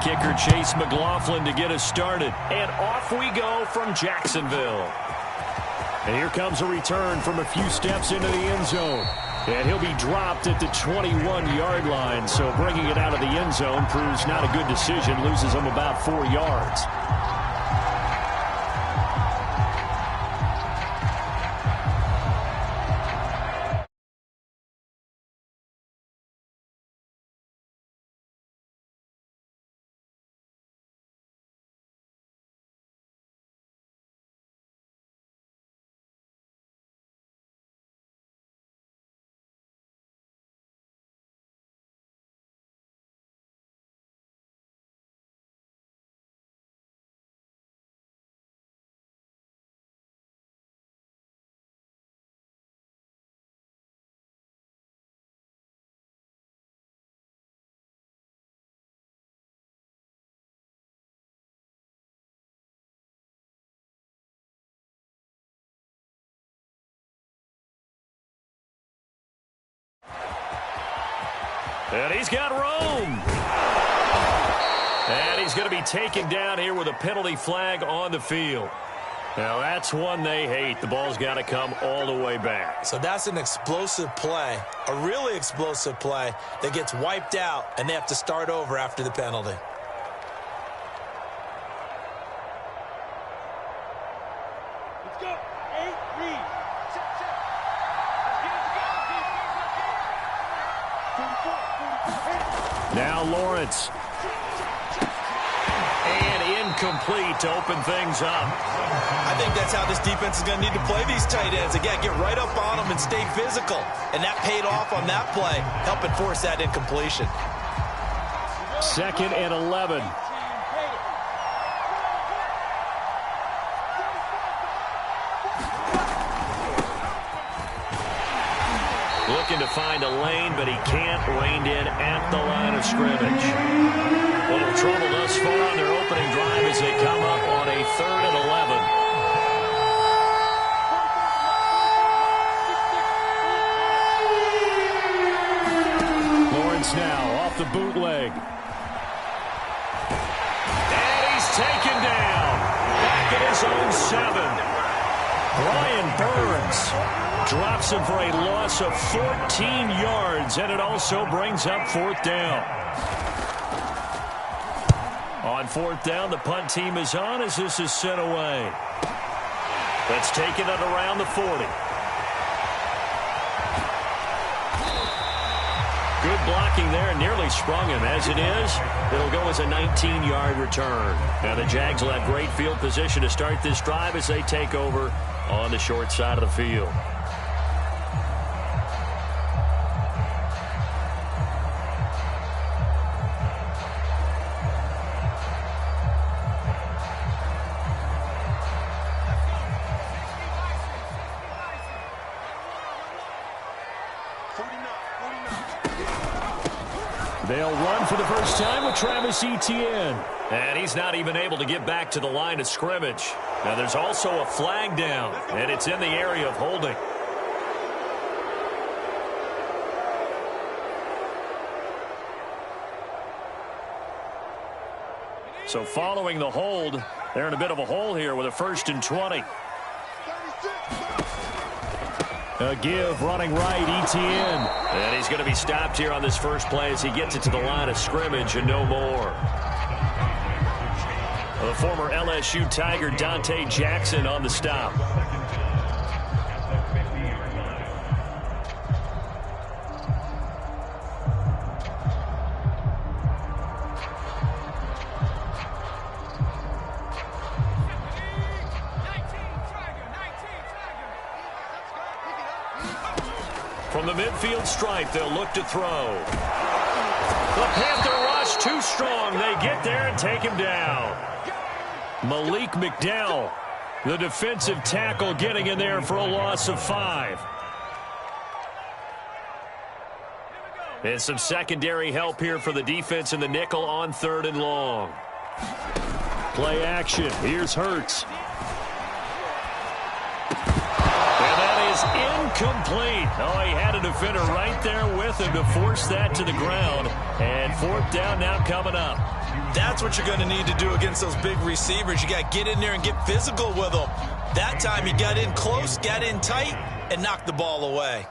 kicker Chase McLaughlin to get us started. And off we go from Jacksonville. And here comes a return from a few steps into the end zone. And he'll be dropped at the 21-yard line. So bringing it out of the end zone proves not a good decision. Loses him about 4 yards. And he's got room. And he's going to be taken down here with a penalty flag on the field. Now, that's one they hate. The ball's got to come all the way back. So that's an explosive play, a really explosive play that gets wiped out, and they have to start over after the penalty. Let's go. 8, read. Now Lawrence. And incomplete to open things up. I think that's how this defense is going to need to play these tight ends. Again, get right up on them and stay physical. And that paid off on that play, helping force that incompletion. 2nd and 11. Looking to find a lane, but he can't. Reined in at the line of scrimmage. A little trouble thus far on their opening drive as they come up on a 3rd and 11. Lawrence now off the bootleg. And he's taken down. Back at his own 7. Brian Burns drops him for a loss of 14 yards, and it also brings up 4th down. On 4th down, the punt team is on as this is sent away. Let's take it at around the 40. Good blocking there, nearly sprung him. As it is, it'll go as a 19-yard return. Now the Jags will have great field position to start this drive as they take over on the short side of the field. They'll run for the first time with Travis Etienne. And he's not even able to get back to the line of scrimmage. Now there's also a flag down, and it's in the area of holding. So following the hold, they're in a bit of a hole here with a 1st and 20. A give running right, Etienne. And he's going to be stopped here on this first play as he gets it to the line of scrimmage and no more. The former LSU Tiger Dante Jackson on the stop. From the midfield stripe, they'll look to throw. The Panther rush too strong. They get there and take him down. Malik McDowell, the defensive tackle, getting in there for a loss of 5. And some secondary help here for the defense in the nickel on 3rd and long. Play action. Here's Hurts. And that is incomplete. Oh, he had a defender right there with him to force that to the ground. And fourth down now coming up. That's what you're going to need to do against those big receivers. You got to get in there and get physical with them. That time he got in close, got in tight, and knocked the ball away.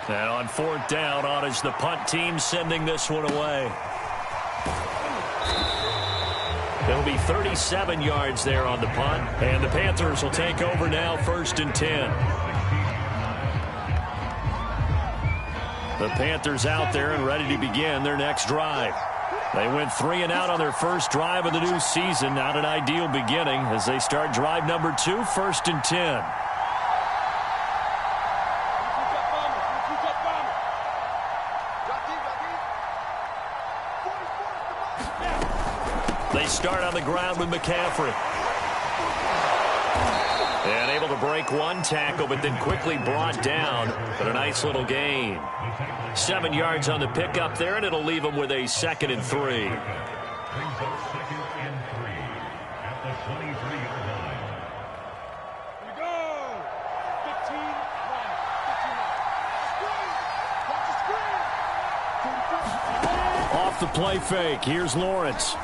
And on fourth down, on is the punt team sending this one away. It'll be 37 yards there on the punt. And the Panthers will take over now, 1st and 10. The Panthers out there and ready to begin their next drive. They went 3 and out on their first drive of the new season. Not an ideal beginning as they start drive number 2, 1st and 10. They start on the ground with McCaffrey. And able to break one tackle, but then quickly brought down. But a nice little gain. 7 yards on the pickup there, and it'll leave them with a 2nd and 3. Off the play fake, here's Lawrence.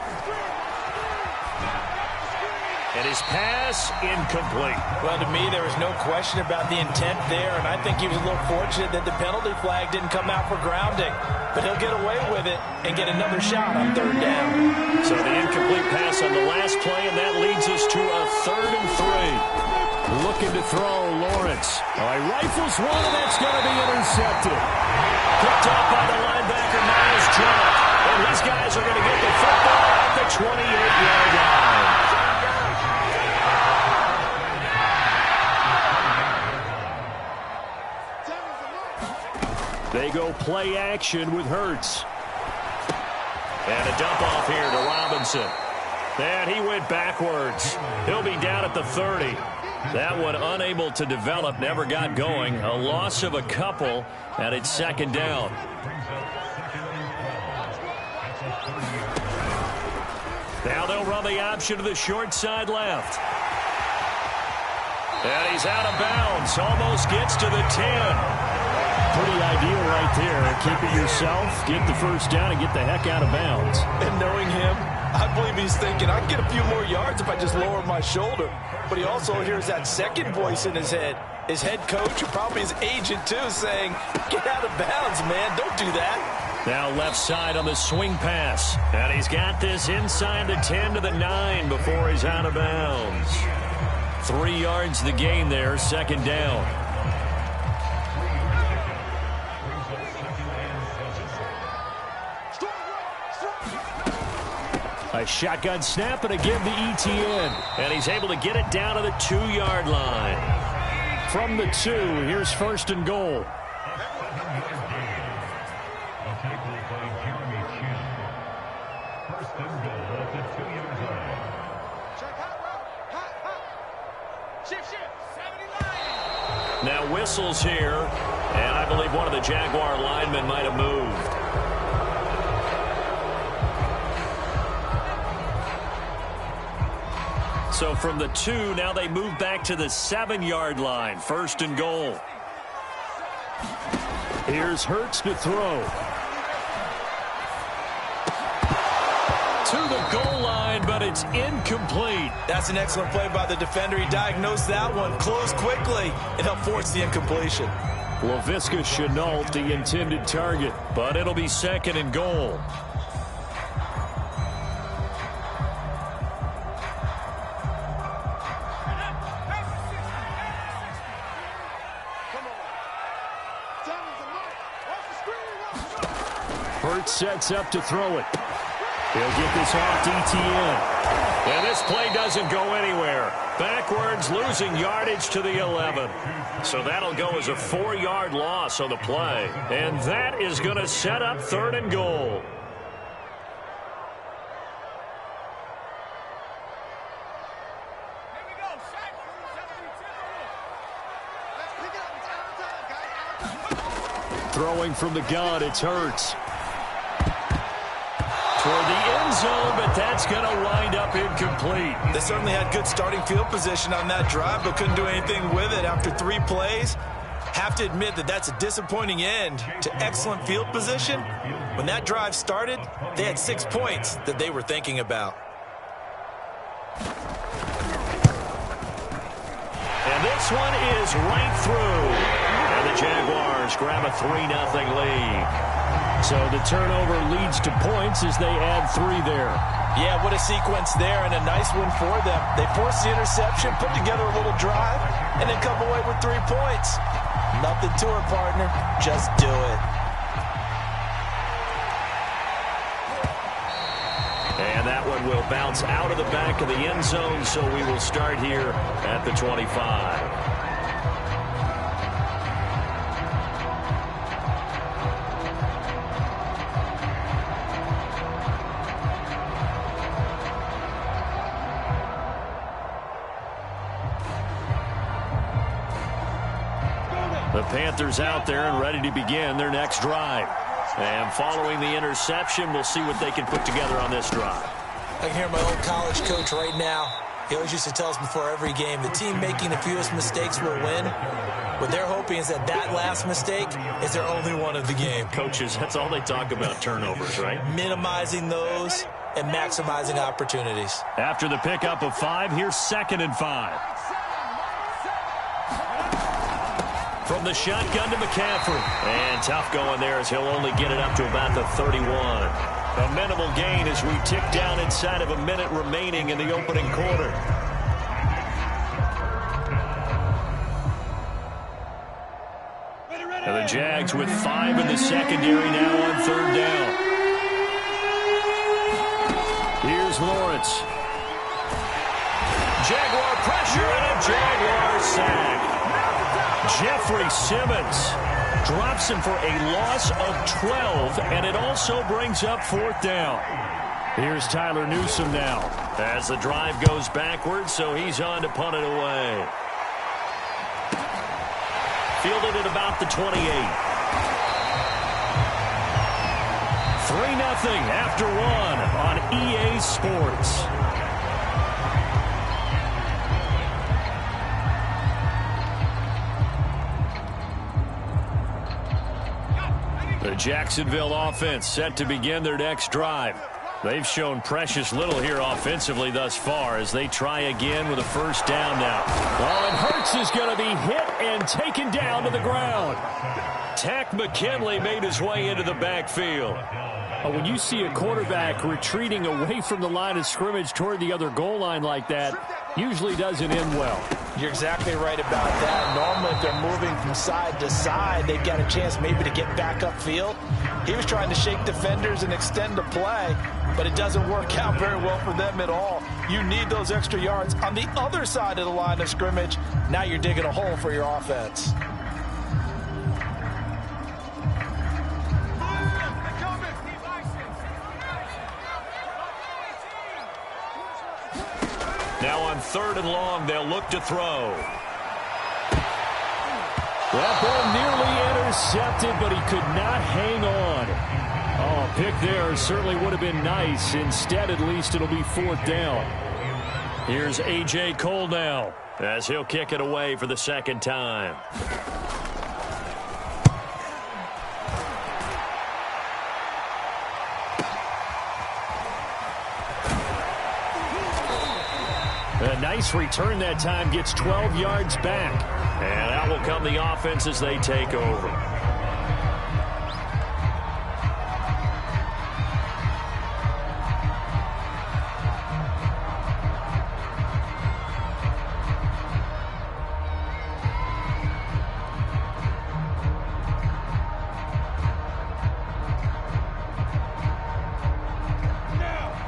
And his pass incomplete. Well, to me, there was no question about the intent there, and I think he was a little fortunate that the penalty flag didn't come out for grounding. But he'll get away with it and get another shot on 3rd down. So the incomplete pass on the last play, and that leads us to a 3rd and 3. Looking to throw, Lawrence. He rifles one, and that's going to be intercepted. Picked up by the linebacker, Miles Jack. And these guys are going to get the football at the 28-yard line. They go play action with Hurts. And a dump off here to Robinson. And he went backwards. He'll be down at the 30. That one unable to develop, never got going. A loss of a couple, and it's 2nd down. Now they'll run the option to the short side left. And he's out of bounds. Almost gets to the 10. Pretty ideal right there. Keep it yourself, get the first down, and get the heck out of bounds. And knowing him, I believe he's thinking, I can get a few more yards if I just lower my shoulder. But he also hears that second voice in his head. His head coach, or probably his agent too, saying, get out of bounds, man. Don't do that. Now left side on the swing pass. And he's got this inside the 10 to the 9 before he's out of bounds. 3 yards the gain there, 2nd down. A shotgun snap and a give to Etienne. And he's able to get it down to the 2-yard line. From the 2, here's 1st and goal. Now whistles here, and I believe one of the Jaguar linemen might have moved. So from the 2, now they move back to the 7-yard line. 1st and goal. Here's Hurts to throw. To the goal line, but it's incomplete. That's an excellent play by the defender. He diagnosed that one, closed quickly, and helped force the incompletion. Laviska Shenault, the intended target, but it'll be 2nd and goal. Hurts sets up to throw it. He'll get this off to Etienne. And this play doesn't go anywhere. Backwards, losing yardage to the 11. So that'll go as a 4-yard loss on the play. And that is going to set up 3rd and goal. Throwing from the gun, it's Hurts. for the end zone, but that's going to wind up incomplete. They certainly had good starting field position on that drive, but couldn't do anything with it after 3 plays. Have to admit that that's a disappointing end to excellent field position. When that drive started, they had 6 points that they were thinking about. And this one is right through. And the Jaguars grab a 3-0 lead. So the turnover leads to points as they add 3 there. Yeah, what a sequence there, and a nice one for them. They forced the interception, put together a little drive, and then come away with 3 points. Nothing to it, partner. Just do it. And that one will bounce out of the back of the end zone, so we will start here at the 25. The Panthers out there and ready to begin their next drive. And following the interception, we'll see what they can put together on this drive. I can hear my old college coach right now. He always used to tell us before every game, the team making the fewest mistakes will win. What they're hoping is that that last mistake is their only one of the game. Coaches, that's all they talk about, turnovers, right? Minimizing those and maximizing opportunities. After the pickup of 5, here's 2nd and 5. From the shotgun to McCaffrey. And tough going there as he'll only get it up to about the 31. A minimal gain as we tick down inside of a minute remaining in the opening quarter. And the Jags with 5 in the secondary now on 3rd down. Here's Lawrence. Jaguar pressure and a Jaguar sack. Jeffrey Simmons drops him for a loss of 12, and it also brings up 4th down. Here's Tyler Newsome now as the drive goes backwards, so he's on to punt it away. Fielded at about the 28. 3-0 after 1 on EA Sports. The Jacksonville offense set to begin their next drive. They've shown precious little here offensively thus far as they try again with a 1st down now. Oh, and Hurts is going to be hit and taken down to the ground. Tack McKinley made his way into the backfield. When you see a quarterback retreating away from the line of scrimmage toward the other goal line like that, usually doesn't end well. You're exactly right about that. Normally, if they're moving from side to side, they've got a chance maybe to get back upfield. He was trying to shake defenders and extend the play, but it doesn't work out very well for them at all. You need those extra yards on the other side of the line of scrimmage. Now you're digging a hole for your offense. Now on 3rd and long, they'll look to throw. That ball nearly intercepted, but he could not hang on. Oh, pick there certainly would have been nice. Instead, at least, it'll be 4th down. Here's A.J. Cole now as he'll kick it away for the 2nd time. A nice return that time, gets 12 yards back. And out will come the offense as they take over.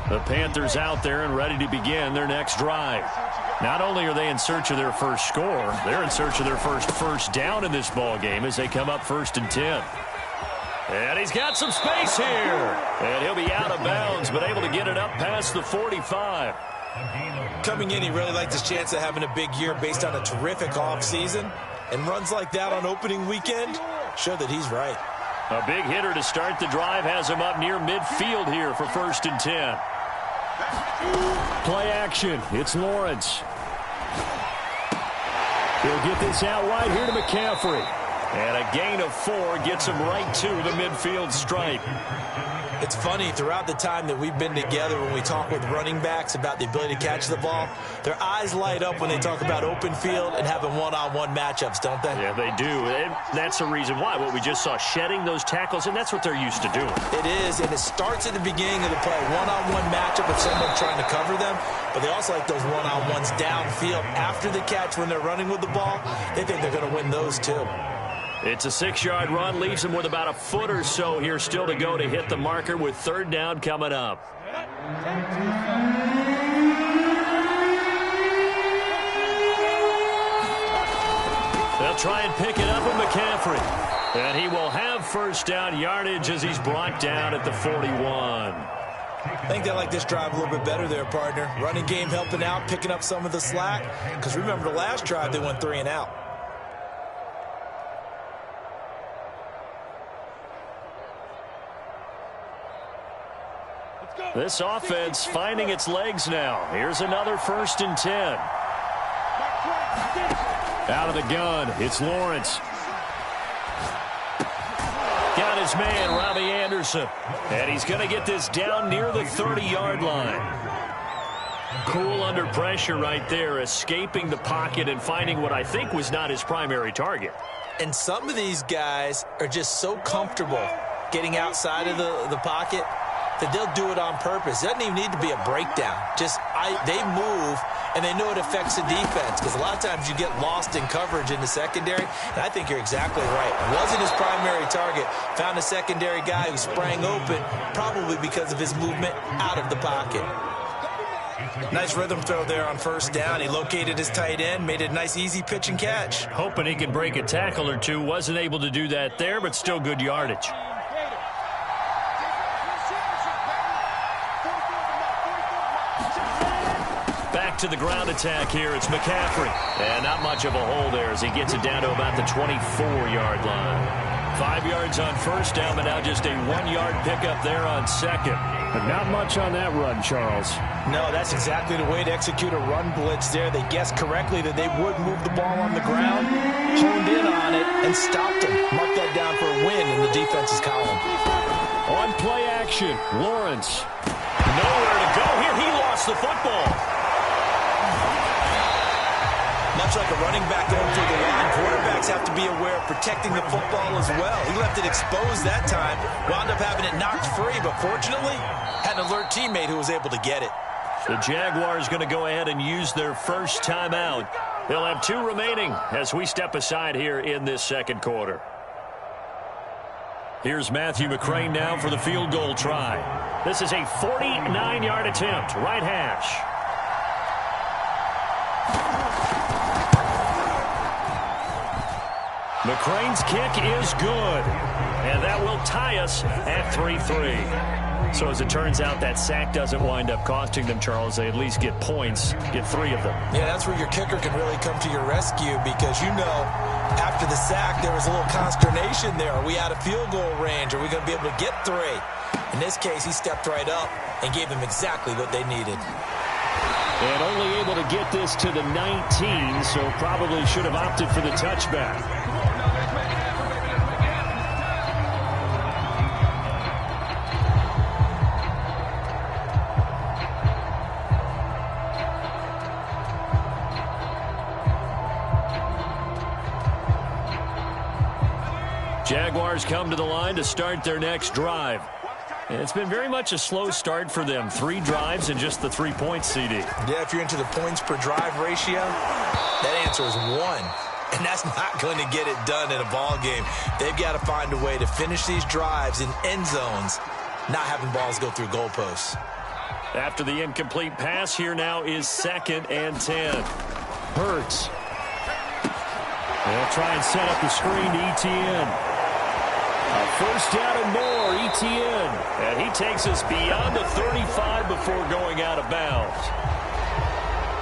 The Panthers out there and ready to begin their next drive. Not only are they in search of their first score, they're in search of their first down in this ball game as they come up 1st and 10. And he's got some space here. And he'll be out of bounds, but able to get it up past the 45. Coming in, he really liked his chance of having a big year based on a terrific offseason. And runs like that on opening weekend show that he's right. A big hitter to start the drive has him up near midfield here for 1st and 10. Play action. It's Lawrence. He'll get this out wide here to McCaffrey. And a gain of 4 gets him right to the midfield stripe. It's funny, throughout the time that we've been together, when we talk with running backs about the ability to catch the ball, their eyes light up when they talk about open field and having one-on-one matchups, don't they? Yeah, they do. And that's the reason why. What we just saw, shedding those tackles, and that's what they're used to doing. It is, and it starts at the beginning of the play. One-on-one matchup with someone trying to cover them, but they also like those one-on-ones downfield after the catch when they're running with the ball. They think they're going to win those too. It's a 6-yard run, leaves him with about a foot or so here still to go to hit the marker with 3rd down coming up. They'll try and pick it up with McCaffrey. And he will have 1st down yardage as he's brought down at the 41. I think they like this drive a little bit better there, partner. Running game helping out, picking up some of the slack. Because remember the last drive, they went 3 and out. This offense finding its legs now. Here's another 1st and 10. Out of the gun, it's Lawrence. Got his man, Robbie Anderson. And he's going to get this down near the 30-yard line. Cool under pressure right there, escaping the pocket and finding what I think was not his primary target. And some of these guys are just so comfortable getting outside of the pocket that they'll do it on purpose. It doesn't even need to be a breakdown. They move, and they know it affects the defense, because a lot of times you get lost in coverage in the secondary, and I think you're exactly right. Wasn't his primary target. Found a secondary guy who sprang open, probably because of his movement out of the pocket. Nice rhythm throw there on 1st down. He located his tight end, made a nice easy pitch and catch. Hoping he can break a tackle or two. Wasn't able to do that there, but still good yardage. Back to the ground attack here. It's McCaffrey. And not much of a hole there as he gets it down to about the 24-yard line. 5 yards on 1st down, but now just a 1-yard pickup there on 2nd. But not much on that run, Charles. No, that's exactly the way to execute a run blitz there. They guessed correctly that they would move the ball on the ground, honed in on it, and stopped them. Mark that down for a win in the defense's column. On play action, Lawrence. Nowhere to go here. He lost the football. Much like a running back going through the line, quarterbacks have to be aware of protecting the football as well. He left it exposed that time, wound up having it knocked free, but fortunately had an alert teammate who was able to get it. The Jaguars going to go ahead and use their first timeout. They'll have 2 remaining as we step aside here in this 2nd quarter. Here's Matthew McCrane now for the field goal try. This is a 49-yard attempt, right hash. McCrane's kick is good, and that will tie us at 3-3. So as it turns out, that sack doesn't wind up costing them, Charles. They at least get points, get 3 of them. Yeah, that's where your kicker can really come to your rescue, because you know after the sack there was a little consternation there. Are we out of field goal range? Are we going to be able to get 3? In this case, he stepped right up and gave them exactly what they needed. And only able to get this to the 19, so probably should have opted for the touchback. Jaguars come to the line to start their next drive. And it's been very much a slow start for them. 3 drives and just the 3 points, CD. Yeah, if you're into the points per drive ratio, that answer is 1. And that's not going to get it done in a ball game. They've got to find a way to finish these drives in end zones, not having balls go through goalposts. After the incomplete pass, here now is 2nd and 10. Hurts. They'll try and set up the screen to Etienne. A first down and more, Etienne. And he takes us beyond the 35 before going out of bounds.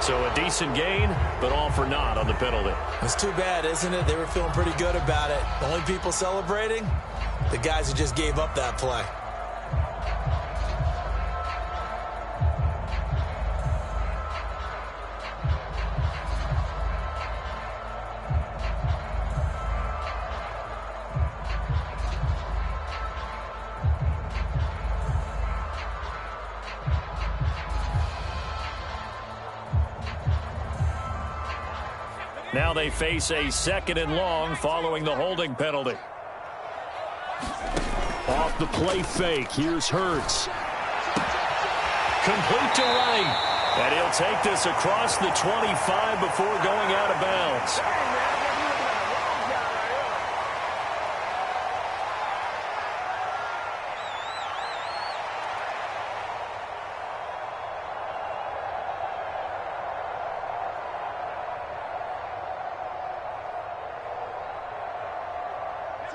So a decent gain, but all for naught on the penalty. It's too bad, isn't it? They were feeling pretty good about it. The only people celebrating, the guys who just gave up that play. Now they face a 2nd and long following the holding penalty. Off the play fake. Here's Hurts. Complete to right. And he'll take this across the 25 before going out of bounds.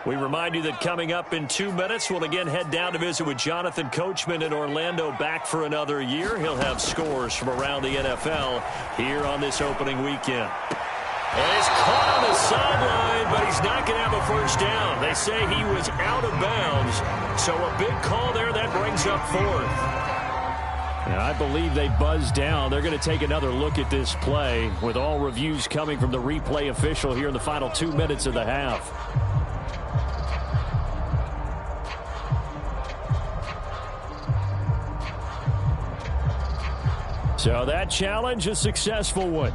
We remind you that coming up in 2 minutes, we'll again head down to visit with Jonathan Coachman in Orlando, back for another year. He'll have scores from around the NFL here on this opening weekend. And he's caught on the sideline, but he's not going to have a first down. They say he was out of bounds, so a big call there that brings up 4th. And I believe they buzzed down. They're going to take another look at this play with all reviews coming from the replay official here in the final 2 minutes of the half. So that challenge, a successful one.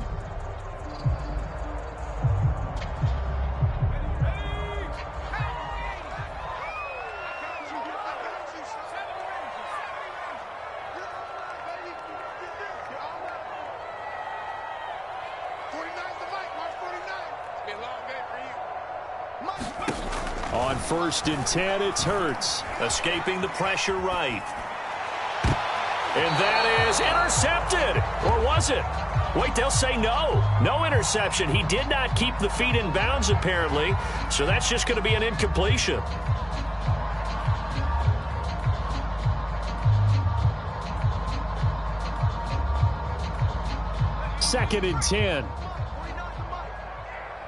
On 1st and 10, it's Hurts. Escaping the pressure right. And that is intercepted. Or was it? Wait, they'll say no. No interception. He did not keep the feet in bounds, apparently. So that's just going to be an incompletion. Second and 10.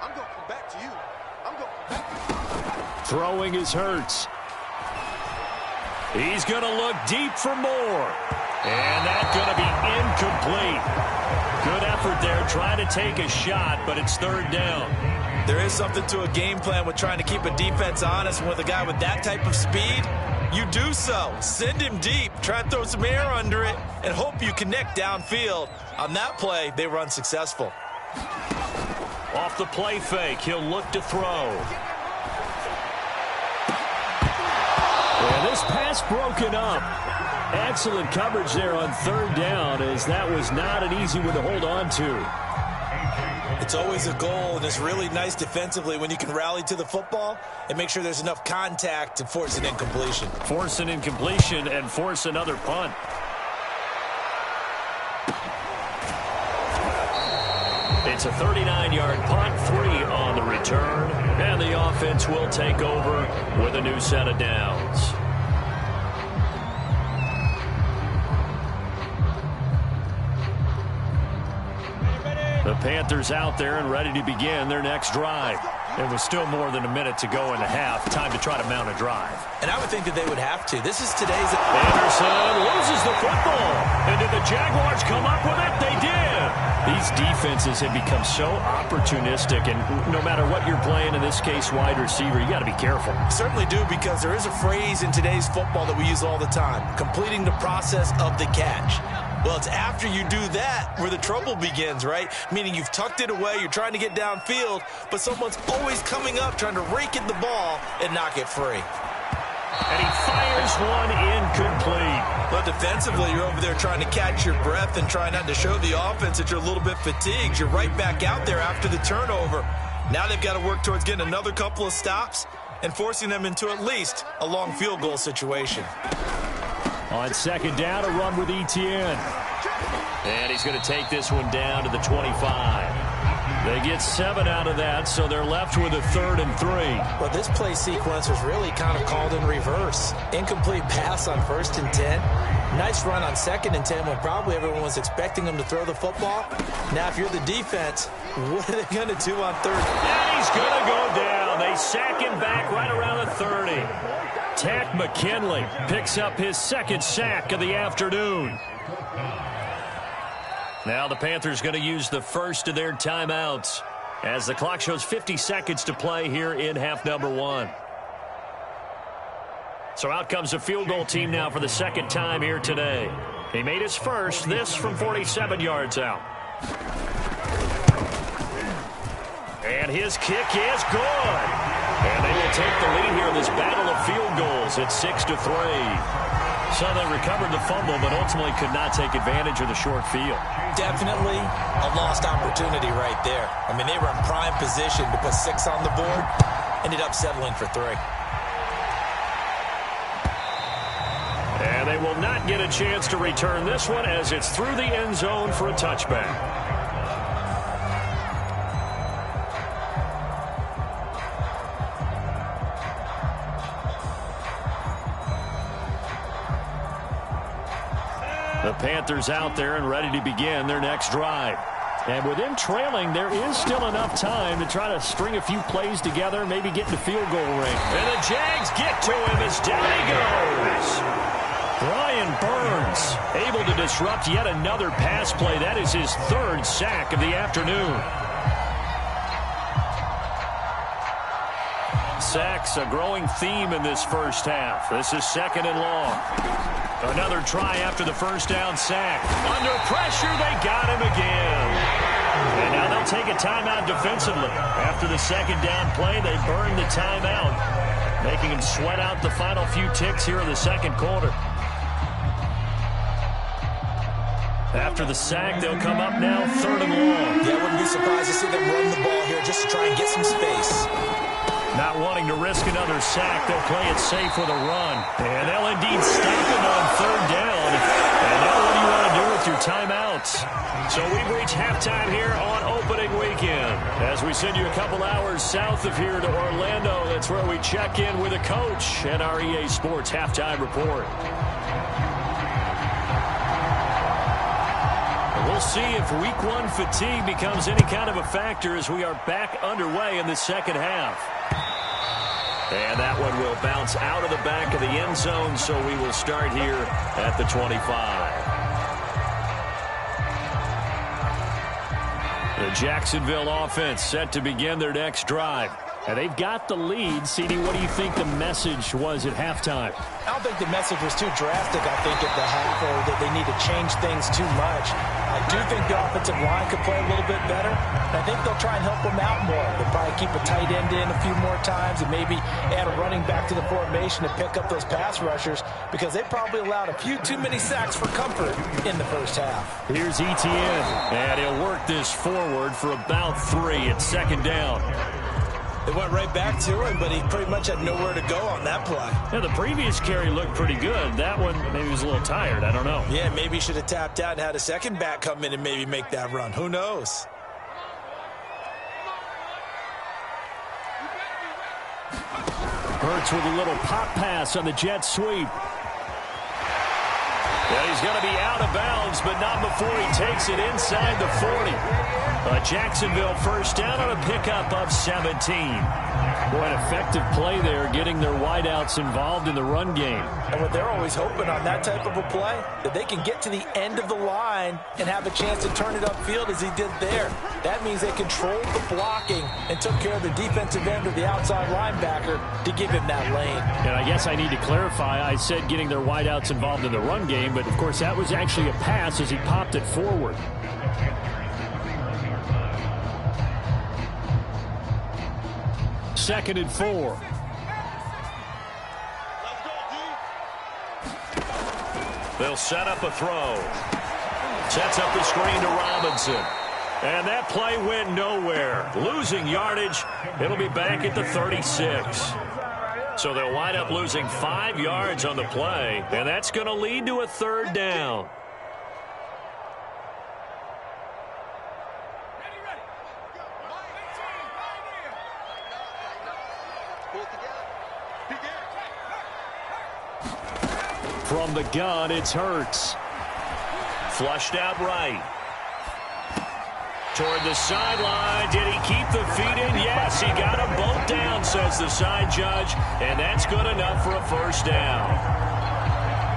I'm going to come back to you. I'm going to come back. Throwing his Hurts. He's going to look deep for more. And that's going to be incomplete. Good effort there, trying to take a shot, but it's 3rd down. There is something to a game plan with trying to keep a defense honest. And with a guy with that type of speed, you do so. Send him deep. Try and throw some air under it and hope you connect downfield. On that play, they were unsuccessful. Off the play fake, he'll look to throw. And this pass broken up. Excellent coverage there on 3rd down, as that was not an easy one to hold on to. It's always a goal, and it's really nice defensively when you can rally to the football and make sure there's enough contact to force an incompletion. Force an incompletion and force another punt. It's a 39-yard punt, 3 on the return, and the offense will take over with a new set of downs. The Panthers out there and ready to begin their next drive. It was still more than a minute to go in the half. Time to try to mount a drive. And I would think that they would have to. This is today's... Anderson loses the football. And did the Jaguars come up with it? They did. These defenses have become so opportunistic, and no matter what you're playing, in this case wide receiver, you got to be careful. Certainly do, because there is a phrase in today's football that we use all the time: completing the process of the catch. Well, it's after you do that where the trouble begins, right? Meaning you've tucked it away, you're trying to get downfield, but someone's always coming up trying to rake at the ball and knock it free. And he fires one incomplete. But defensively, you're over there trying to catch your breath and try not to show the offense that you're a little bit fatigued. You're right back out there after the turnover. Now they've got to work towards getting another couple of stops and forcing them into at least a long field goal situation. On 2nd down, a run with Etienne. And he's going to take this one down to the 25. They get 7 out of that, so they're left with a 3rd and 3. Well, this play sequence was really kind of called in reverse. Incomplete pass on 1st and 10. Nice run on 2nd and 10 when probably everyone was expecting them to throw the football. Now, if you're the defense, what are they going to do on 3rd? And he's going to go down. and they sack him back right around the 30. Tack McKinley picks up his second sack of the afternoon. Now the Panthers going to use the first of their timeouts as the clock shows 50 seconds to play here in half number 1. So out comes the field goal team now for the second time here today. He made his first, this from 47 yards out. And his kick is good. And they will take the lead here in this battle of field goals at 6-3. So they recovered the fumble, but ultimately could not take advantage of the short field. Definitely a lost opportunity right there. I mean, they were in prime position to put 6 on the board. Ended up settling for 3. And they will not get a chance to return this one as it's through the end zone for a touchback. The Panthers out there and ready to begin their next drive. And with them trailing, there is still enough time to try to string a few plays together, maybe get in the field goal range. And the Jags get to him as down he goes. Brian Burns able to disrupt yet another pass play. That is his third sack of the afternoon. Sacks a growing theme in this first half. This is 2nd and long. Another try after the first down sack. Under pressure, they got him again. And now they'll take a timeout defensively. After the second down play, they burn the timeout, making him sweat out the final few ticks here in the second quarter. After the sack, they'll come up now 3rd and long. Yeah, I wouldn't be surprised to see them run the ball here just to try and get some space. Not wanting to risk another sack, they'll play it safe with a run. And they'll indeed stop it on 3rd down. And now what do you want to do with your timeouts? So we've reached halftime here on opening weekend. As we send you a couple hours south of here to Orlando, that's where we check in with a coach at our EA Sports Halftime Report. We'll see if week 1 fatigue becomes any kind of a factor as we are back underway in the second half. And that one will bounce out of the back of the end zone, so we will start here at the 25. The Jacksonville offense set to begin their next drive. And they've got the lead. CD, what do you think the message was at halftime? I don't think the message was too drastic, I think, at the half, or that they need to change things too much. I do think the offensive line could play a little bit better. And I think they'll try and help them out more. They'll probably keep a tight end in a few more times and maybe add a running back to the formation to pick up those pass rushers, because they probably allowed a few too many sacks for comfort in the first half. Here's Etienne, and he'll work this forward for about 3 at 2nd down. They went right back to him, but he pretty much had nowhere to go on that play. Yeah, the previous carry looked pretty good. That one, maybe he was a little tired. I don't know. Yeah, maybe he should have tapped out and had a second back come in and maybe make that run. Who knows? Hurts with a little pop pass on the jet sweep. Yeah, he's going to be out of bounds, but not before he takes it inside the 40. A Jacksonville first down on a pickup of 17. Boy, an effective play there, getting their wideouts involved in the run game. And what they're always hoping on that type of a play, that they can get to the end of the line and have a chance to turn it upfield as he did there. That means they controlled the blocking and took care of the defensive end or the outside linebacker to give him that lane. And I guess I need to clarify, I said getting their wideouts involved in the run game, but of course that was actually a pass as he popped it forward. Second and 4. They'll set up a throw. Sets up the screen to Robinson. And that play went nowhere. Losing yardage. It'll be back at the 36. So they'll wind up losing 5 yards on the play. And that's going to lead to a 3rd down. From the gun, it's Hurts. Flushed out right. Toward the sideline. Did he keep the feet in? Yes, he got them both down, says the side judge. And that's good enough for a first down.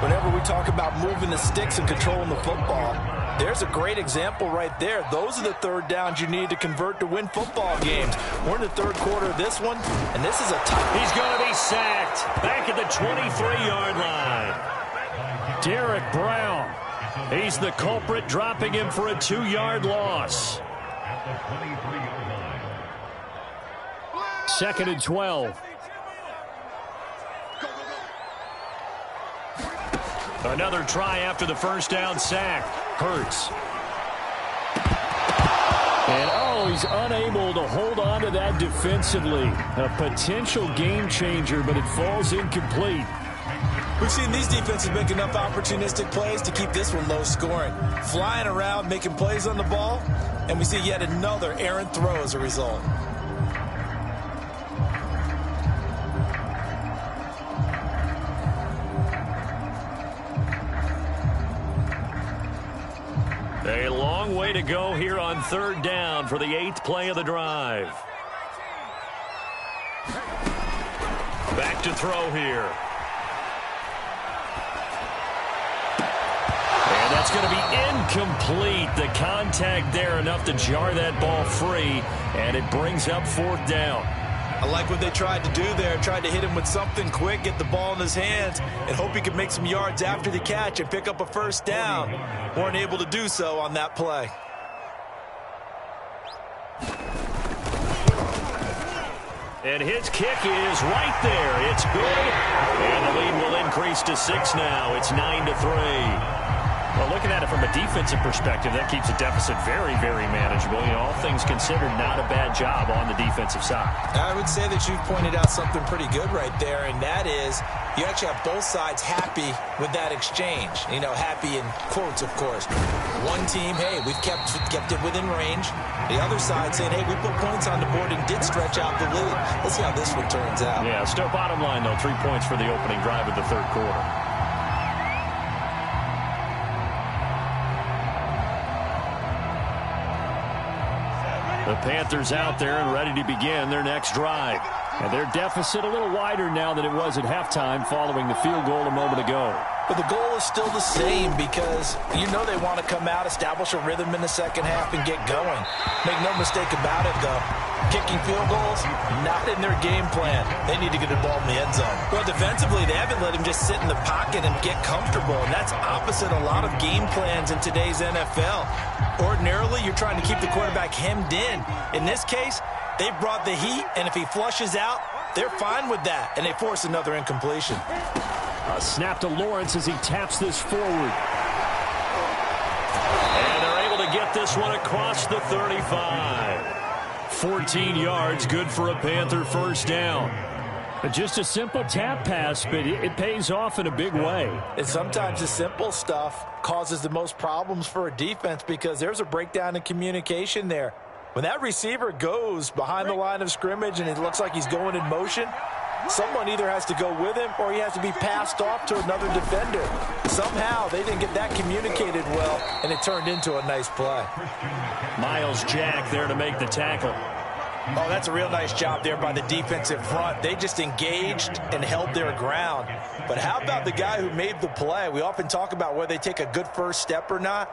Whenever we talk about moving the sticks and controlling the football, there's a great example right there. Those are the third downs you need to convert to win football games. We're in the third quarter of this one, and this is a tough. He's going to be sacked back at the 23-yard line. Derek Brown. He's the culprit, dropping him for a 2-yard loss. 2nd and 12. Another try after the first down sack. Hurts. And, he's unable to hold on to that defensively. A potential game changer, but it falls incomplete. We've seen these defenses make enough opportunistic plays to keep this one low scoring. Flying around, making plays on the ball, and we see yet another errant throw as a result. A long way to go here on third down for the 8th play of the drive. Back to throw here. And that's going to be incomplete. The contact there enough to jar that ball free, and it brings up 4th down. I like what they tried to do there. Tried to hit him with something quick, get the ball in his hands, and hope he could make some yards after the catch and pick up a first down. Weren't able to do so on that play. And his kick is right there. It's good. And the lead will increase to 6 now. It's 9-3. Well, looking at it from a defensive perspective, that keeps the deficit very, very manageable. You know, all things considered, not a bad job on the defensive side. I would say that you've pointed out something pretty good right there, and that is you actually have both sides happy with that exchange. You know, happy in quotes, of course. One team, hey, we've kept it within range. The other side saying, hey, we put points on the board and did stretch out the lead. Let's see how this one turns out. Yeah, still bottom line, though, 3 points for the opening drive of the third quarter. The Panthers out there and ready to begin their next drive. And their deficit a little wider now than it was at halftime following the field goal a moment ago. But the goal is still the same because you know they want to come out, establish a rhythm in the second half, and get going. Make no mistake about it, though. Kicking field goals, not in their game plan. They need to get the ball in the end zone. Well, defensively, they haven't let him just sit in the pocket and get comfortable, and that's opposite a lot of game plans in today's NFL. Ordinarily, you're trying to keep the quarterback hemmed in. In this case, they brought the heat, and if he flushes out, they're fine with that, and they force another incompletion. A snap to Lawrence as he taps this forward. And they're able to get this one across the 35. 14 yards, good for a Panther first down. Just a simple tap pass, but it pays off in a big way. And sometimes the simple stuff causes the most problems for a defense because there's a breakdown in communication there. When that receiver goes behind the line of scrimmage and it looks like he's going in motion, someone either has to go with him or he has to be passed off to another defender. Somehow they didn't get that communicated well, and it turned into a nice play. Miles Jack there to make the tackle. Oh, that's a real nice job there by the defensive front. They just engaged and held their ground. But how about the guy who made the play? We often talk about whether they take a good first step or not.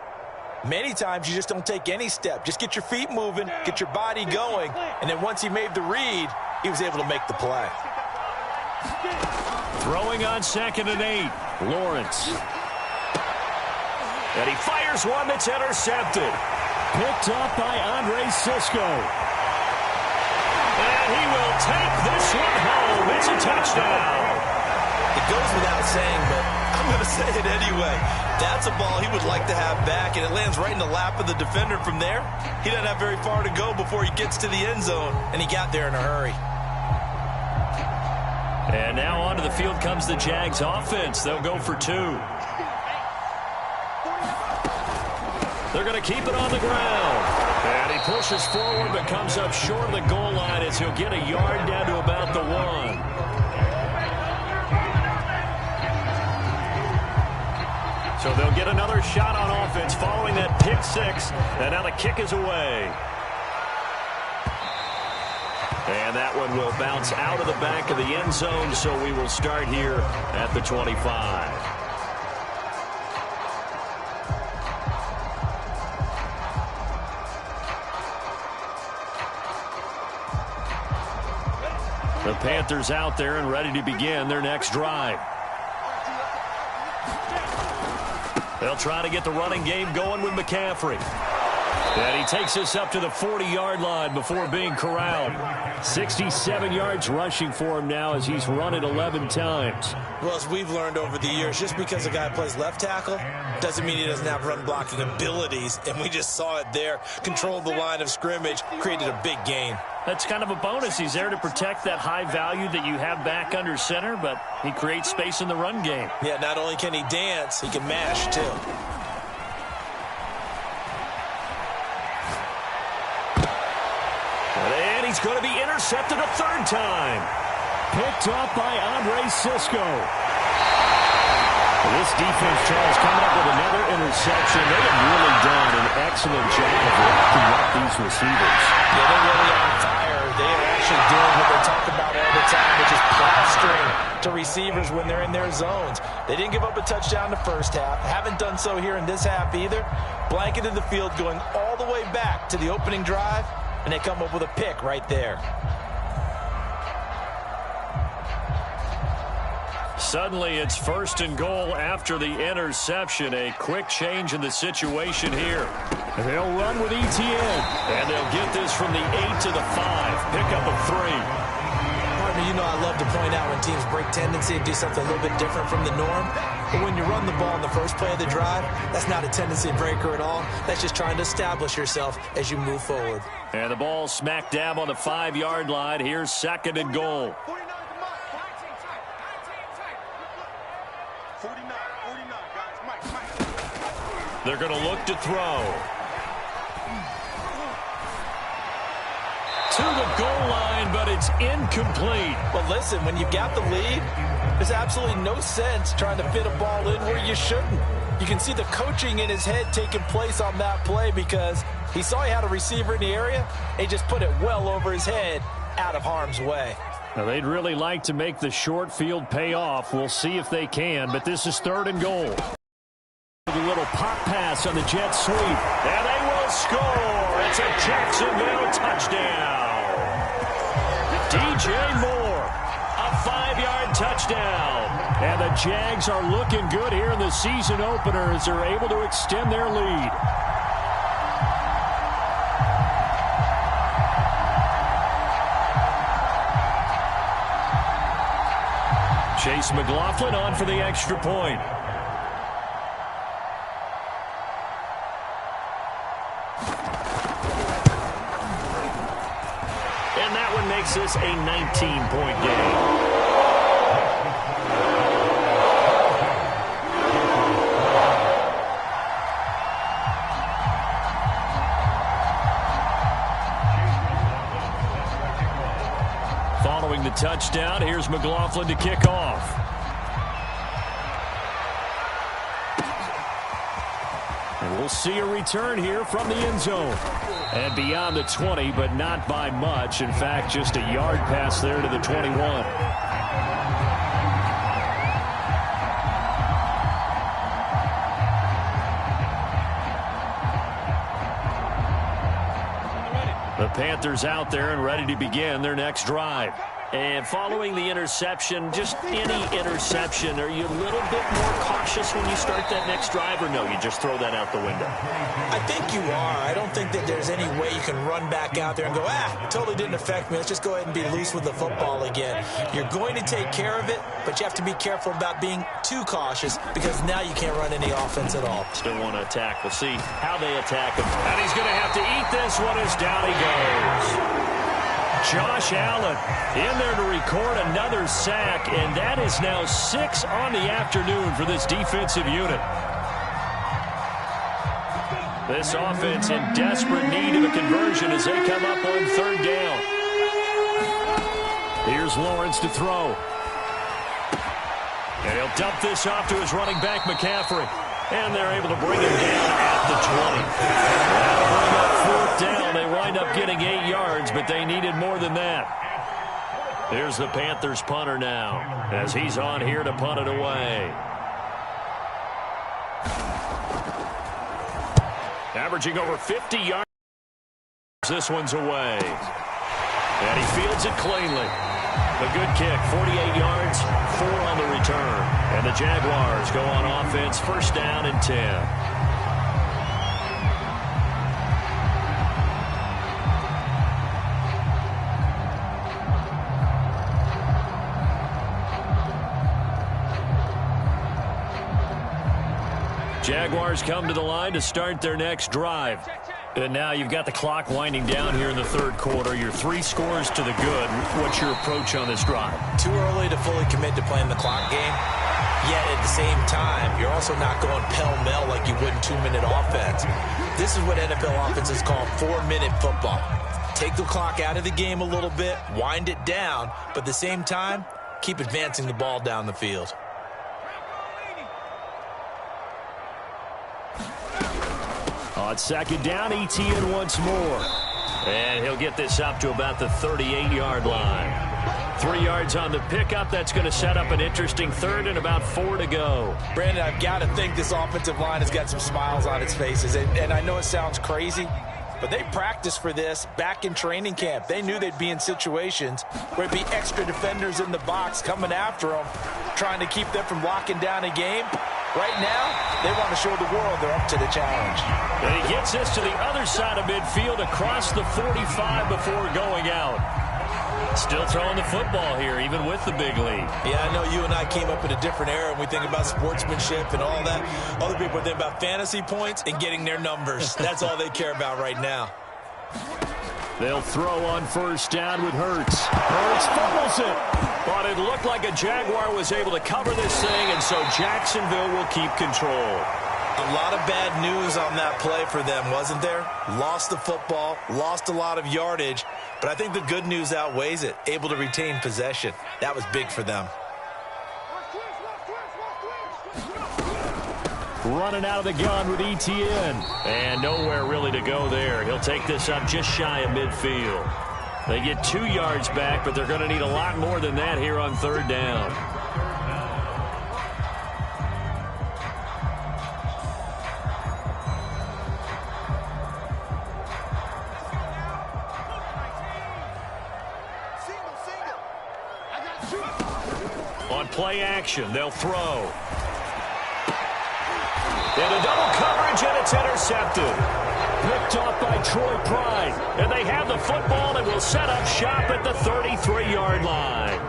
Many times you just don't take any step. Just get your feet moving, get your body going, and then once he made the read, he was able to make the play. Throwing on 2nd and 8, Lawrence. And he fires one that's intercepted. Picked up by Andre Sisco. And he will take this one home. It's a touchdown. It goes without saying, but I'm going to say it anyway. That's a ball he would like to have back, and it lands right in the lap of the defender from there. He doesn't have very far to go before he gets to the end zone, and he got there in a hurry. And now onto the field comes the Jags offense. They'll go for 2. They're going to keep it on the ground. And he pushes forward but comes up short of the goal line as he'll get a yard down to about the 1. So they'll get another shot on offense following that pick six. And now the kick is away. And that one will bounce out of the back of the end zone, so we will start here at the 25. The Panthers out there and ready to begin their next drive. They'll try to get the running game going with McCaffrey. And he takes us up to the 40-yard line before being corralled. 67 yards rushing for him now as he's run it 11 times. Well, as we've learned over the years, just because a guy plays left tackle doesn't mean he doesn't have run blocking abilities. And we just saw it there. Controlled the line of scrimmage, created a big gain. That's kind of a bonus. He's there to protect that high value that you have back under center, but he creates space in the run game. Yeah, not only can he dance, he can mash too. And he's going to be intercepted a third time. Picked off by Andre Sisco. This defense, Charles, coming up with another interception. They have really done an excellent job of locking up these receivers. Yeah, they're really on fire. They are actually doing what they talk about all the time, which is plastering to receivers when they're in their zones. They didn't give up a touchdown the first half. Haven't done so here in this half either. Blanketed the field going all the way back to the opening drive, and they come up with a pick right there. Suddenly it's 1st and goal after the interception. A quick change in the situation here. They'll run with ETN, and they'll get this from the 8 to the 5. Pick up of 3. Partner, you know I love to point out when teams break tendency and do something a little bit different from the norm. But when you run the ball in the first play of the drive, that's not a tendency breaker at all. That's just trying to establish yourself as you move forward. And the ball smack dab on the 5-yard line. Here's 2nd and goal. 49, guys. Mike. They're going to look to throw. To the goal line, but it's incomplete. Well, listen, when you've got the lead, there's absolutely no sense trying to fit a ball in where you shouldn't. You can see the coaching in his head taking place on that play because he saw he had a receiver in the area, and he just put it well over his head out of harm's way. Now, they'd really like to make the short field pay off. We'll see if they can, but this is 3rd and goal. A little pop pass on the jet sweep, and they will score. It's a Jacksonville touchdown. DJ Moore, a 5-yard touchdown. And the Jags are looking good here in the season opener as they're able to extend their lead. Chase McLaughlin on for the extra point. And that one makes this a 19-point game. Following the touchdown, here's McLaughlin to kick off. And we'll see a return here from the end zone. And beyond the 20, but not by much. In fact, just a yard pass there to the 21. The Panthers out there and ready to begin their next drive. And following the interception, just any interception, are you a little bit more cautious when you start that next drive, or no, you just throw that out the window? I think you are. I don't think that there's any way you can run back out there and go, it totally didn't affect me. Let's just go ahead and be loose with the football again. You're going to take care of it, but you have to be careful about being too cautious because now you can't run any offense at all. Still want to attack. We'll see how they attack him. And he's going to have to eat this one as down he goes. Josh Allen in there to record another sack, and that is now 6 on the afternoon for this defensive unit. This offense in desperate need of a conversion as they come up on 3rd down. Here's Lawrence to throw. And he'll dump this off to his running back, McCaffrey. And they're able to bring him down at the 20. That'll bring up 4th down. They wind up getting 8 yards, but they needed more than that. Here's the Panthers punter now, as he's on here to punt it away. Averaging over 50 yards. This one's away. And he fields it cleanly. A good kick, 48 yards, 4 on the return. And the Jaguars go on offense, 1st down and 10. Jaguars come to the line to start their next drive. And now you've got the clock winding down here in the 3rd quarter. You're 3 scores to the good. What's your approach on this drive? Too early to fully commit to playing the clock game. Yet at the same time, you're also not going pell-mell like you would in 2-minute offense. This is what NFL offenses call 4-minute football. Take the clock out of the game a little bit, wind it down, but at the same time, keep advancing the ball down the field. On 2nd down, Etienne once more. And he'll get this up to about the 38-yard line. 3 yards on the pickup. That's going to set up an interesting 3rd and about 4 to go. Brandon, I've got to think this offensive line has got some smiles on its faces. And I know it sounds crazy, but they practiced for this back in training camp. They knew they'd be in situations where it'd be extra defenders in the box coming after them, trying to keep them from locking down a game. Right now, they want to show the world they're up to the challenge. And he gets this to the other side of midfield across the 45 before going out. Still throwing the football here, even with the big lead. Yeah, I know you and I came up in a different era, and we think about sportsmanship and all that. Other people think about fantasy points and getting their numbers. That's all they care about right now. They'll throw on 1st down with Hurts. Hurts fumbles it. But it looked like a Jaguar was able to cover this thing, and so Jacksonville will keep control. A lot of bad news on that play for them, wasn't there? Lost the football, lost a lot of yardage, but I think the good news outweighs it. Able to retain possession. That was big for them. Running out of the gun with Etienne. And nowhere really to go there. He'll take this up just shy of midfield. They get 2 yards back, but they're going to need a lot more than that here on 3rd down. On play action, they'll throw. And a double coverage, and it's intercepted. Picked off by Troy Pride. And they have the football and will set up shop at the 33-yard line.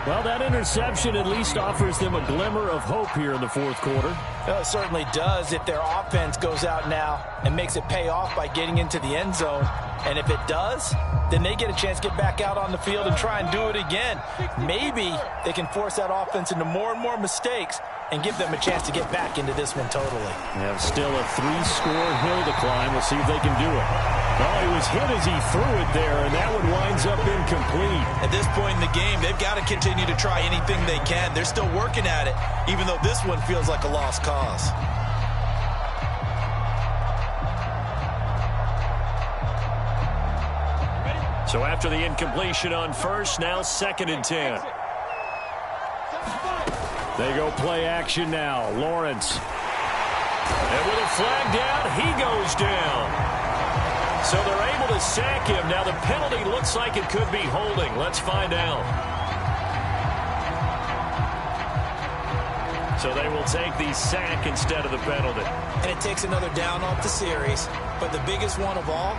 Well, that interception at least offers them a glimmer of hope here in the 4th quarter. Well, it certainly does if their offense goes out now and makes it pay off by getting into the end zone. And if it does, then they get a chance to get back out on the field and try and do it again. Maybe they can force that offense into more and more mistakes and give them a chance to get back into this one totally. They have still a 3-score hill to climb. We'll see if they can do it. Oh, he was hit as he threw it there, and that one winds up incomplete. At this point in the game, they've got to continue to try anything they can. They're still working at it, even though this one feels like a lost cause. So after the incompletion on 1st, now 2nd and 10. They go play action now. Lawrence. And with a flag down, he goes down. So they're able to sack him. Now the penalty looks like it could be holding. Let's find out. So they will take the sack instead of the penalty. And it takes another down off the series. But the biggest one of all,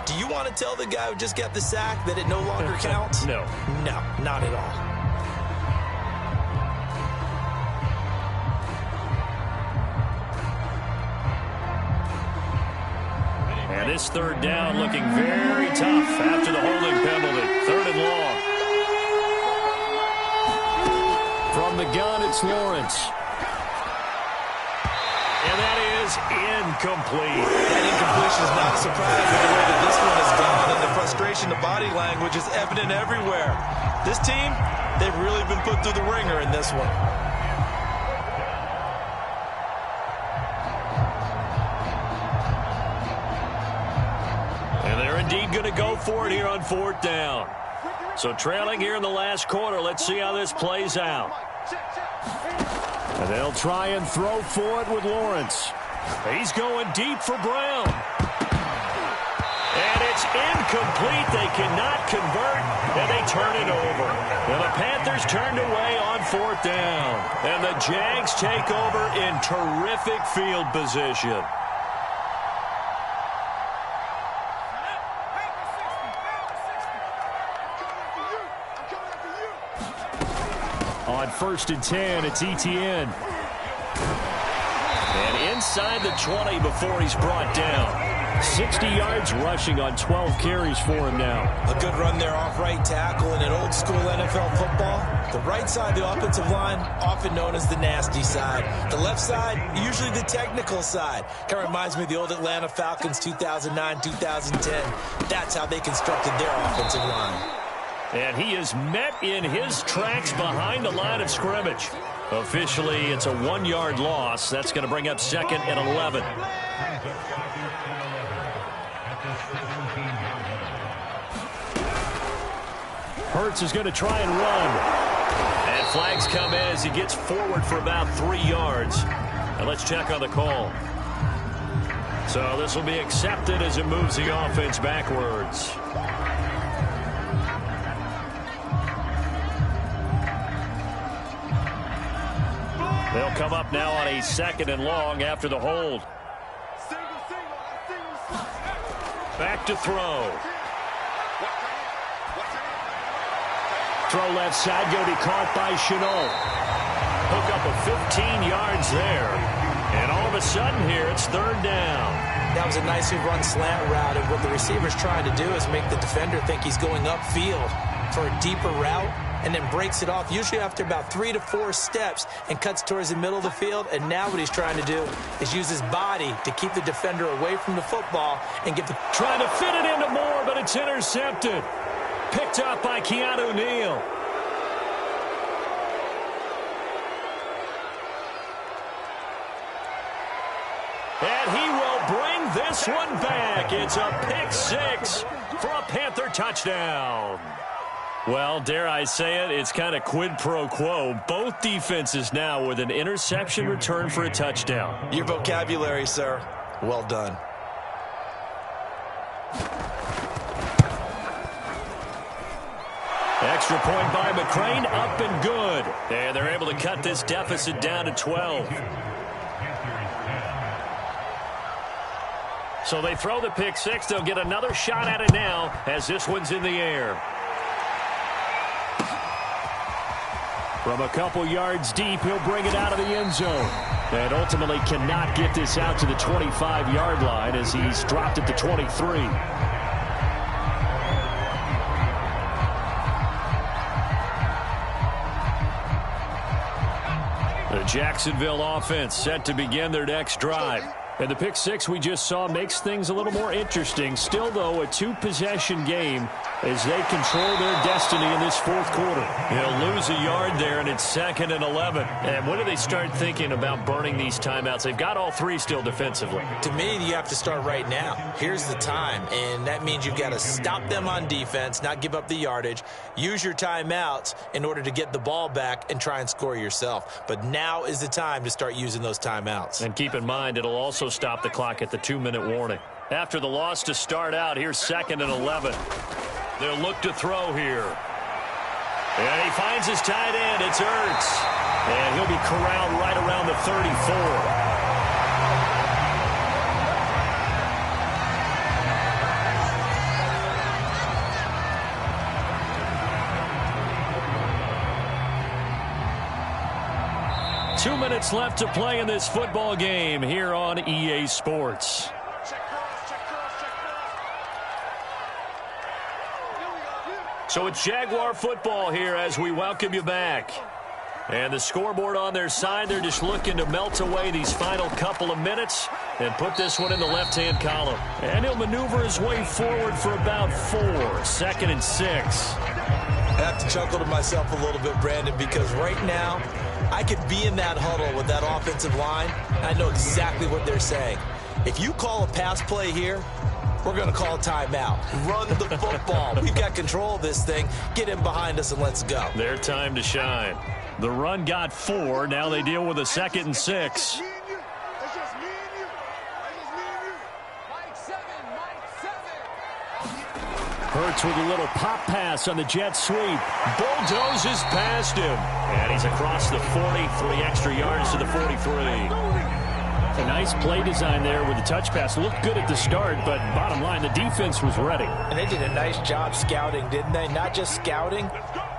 do you want to tell the guy who just got the sack that it no longer counts? No. No, not at all. And this 3rd down looking very tough after the holding penalty. 3rd and long. From the gun, it's Lawrence. And that is incomplete. That incompletion is not a surprise with the way that this one has gone, and the frustration, the body language is evident everywhere. This team, they've really been put through the ringer in this one. indeed going to go for it here on 4th down. So trailing here in the last quarter. Let's see how this plays out. And they'll try and throw for it with Lawrence. He's going deep for Brown. And it's incomplete. They cannot convert, and they turn it over. And the Panthers turned away on 4th down. And the Jags take over in terrific field position. On 1st and 10, it's ETN. And inside the 20 before he's brought down. 60 yards rushing on 12 carries for him now. A good run there off right tackle in an old school NFL football. The right side, the offensive line, often known as the nasty side. The left side, usually the technical side. Kind of reminds me of the old Atlanta Falcons 2009, 2010. That's how they constructed their offensive line. And he is met in his tracks behind the line of scrimmage. Officially, it's a 1-yard loss. That's going to bring up 2nd and 11. Hurts is going to try and run. And flags come in as he gets forward for about 3 yards. And let's check on the call. So this will be accepted as it moves the offense backwards. They'll come up now on a 2nd and long after the hold. Back to throw. Throw left side, going to be caught by Chenault. Hook up of 15 yards there. And all of a sudden here, it's 3rd down. That was a nicely run slant route, and what the receiver's trying to do is make the defender think he's going upfield for a deeper route, and then breaks it off, usually after about 3 to 4 steps, and cuts towards the middle of the field. And now what he's trying to do is use his body to keep the defender away from the football and get the... Trying to fit it into Moore, but it's intercepted. Picked up by Keanu Neal. And he will bring this one back. It's a pick 6 for a Panther touchdown. Well, dare I say it, it's kind of quid pro quo. Both defenses now with an interception return for a touchdown. Your vocabulary, sir. Well done. Extra point by McCrane, up and good. And they're able to cut this deficit down to 12. So they throw the pick 6. They'll get another shot at it now as this one's in the air. From a couple yards deep, he'll bring it out of the end zone. And ultimately cannot get this out to the 25-yard line as he's dropped it to 23. The Jacksonville offense set to begin their next drive. And the pick 6 we just saw makes things a little more interesting. Still, though, a 2-possession game as they control their destiny in this 4th quarter. He'll lose a yard there, and it's 2nd and 11. And when do they start thinking about burning these timeouts? They've got all 3 still defensively. To me, you have to start right now. Here's the time, and that means you've got to stop them on defense, not give up the yardage, use your timeouts in order to get the ball back and try and score yourself. But now is the time to start using those timeouts. And keep in mind, it'll also stop the clock at the 2-minute warning. After the loss to start out, here's 2nd and 11. They'll look to throw here. And he finds his tight end. It's Ertz. And he'll be corralled right around the 34. Two minutes left to play in this football game here on EA Sports. So it's Jaguar football here as we welcome you back. And the scoreboard on their side, they're just looking to melt away these final couple of minutes and put this one in the left-hand column. And he'll maneuver his way forward for about 4, 2nd and 6. I have to chuckle to myself a little bit, Brandon, because right now I could be in that huddle with that offensive line, and I know exactly what they're saying. If you call a pass play here, we're going to call timeout. Run the football. We've got control of this thing. Get him behind us and let's go. Their time to shine. The run got 4. Now they deal with a 2nd and 6. Hurts with a little pop pass on the jet sweep. Bulldozes past him. And he's across the 40, 3 extra yards to the 43. A nice play design there with the touch pass. Looked good at the start, but bottom line, the defense was ready. And they did a nice job scouting, didn't they? Not just scouting,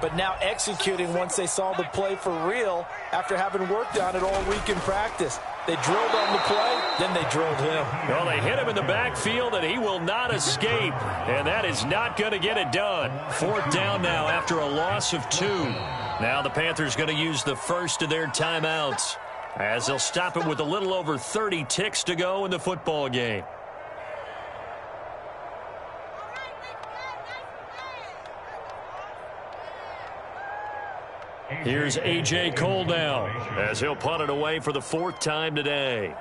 but now executing once they saw the play for real after having worked on it all week in practice. They drilled on the play, then they drilled him. Well, they hit him in the backfield, and he will not escape. And that is not going to get it done. 4th down now after a loss of 2. Now the Panthers going to use the first of their timeouts, as they'll stop it with a little over 30 ticks to go in the football game. Here's A.J. Cole now, as he'll punt it away for the 4th time today.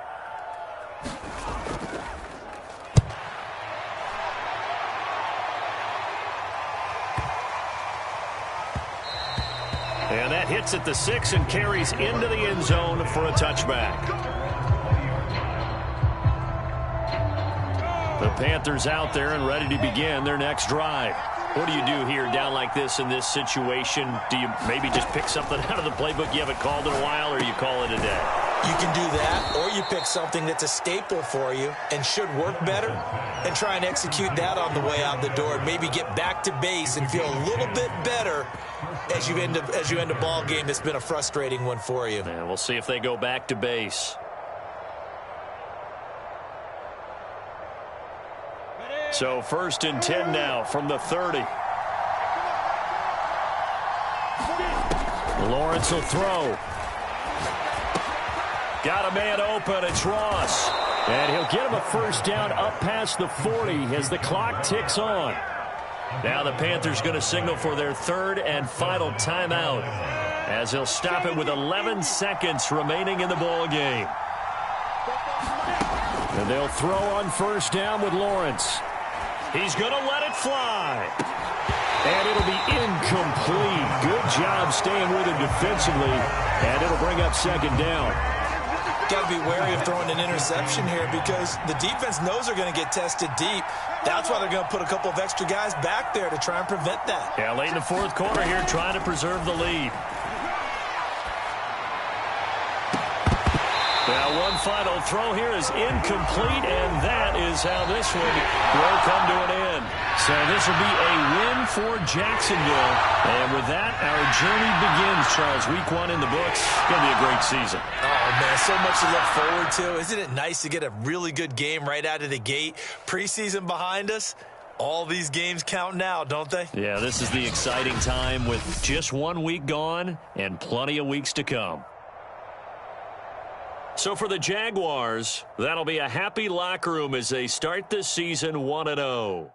And that hits at the 6 and carries into the end zone for a touchback. The Panthers out there and ready to begin their next drive. What do you do here down like this in this situation? Do you maybe just pick something out of the playbook you haven't called in a while, or you call it a day? You can do that, or you pick something that's a staple for you and should work better and try and execute that on the way out the door and maybe get back to base and feel a little bit better as you end a ball game that's been a frustrating one for you. And we'll see if they go back to base. So 1st and 10 now from the 30. Lawrence will throw. Got a man open. It's Ross. And he'll get him a 1st down up past the 40 as the clock ticks on. Now the Panthers going to signal for their 3rd and final timeout, as he'll stop it with 11 seconds remaining in the ball game. And they'll throw on 1st down with Lawrence. He's going to let it fly. And it'll be incomplete. Good job staying with him defensively. And it'll bring up 2nd down. Got to be wary of throwing an interception here because the defense knows they're going to get tested deep. That's why they're going to put a couple of extra guys back there to try and prevent that. Yeah, late in the 4th quarter here, trying to preserve the lead. Now one final throw here is incomplete, and that is how this one will come to an end. So this will be a win for Jacksonville. And with that, our journey begins, Charles. Week 1 in the books. It's going to be a great season. Oh, man, so much to look forward to. Isn't it nice to get a really good game right out of the gate? Preseason behind us. All these games count now, don't they? Yeah, this is the exciting time with just 1 week gone and plenty of weeks to come. So for the Jaguars, that'll be a happy locker room as they start this season 1-0.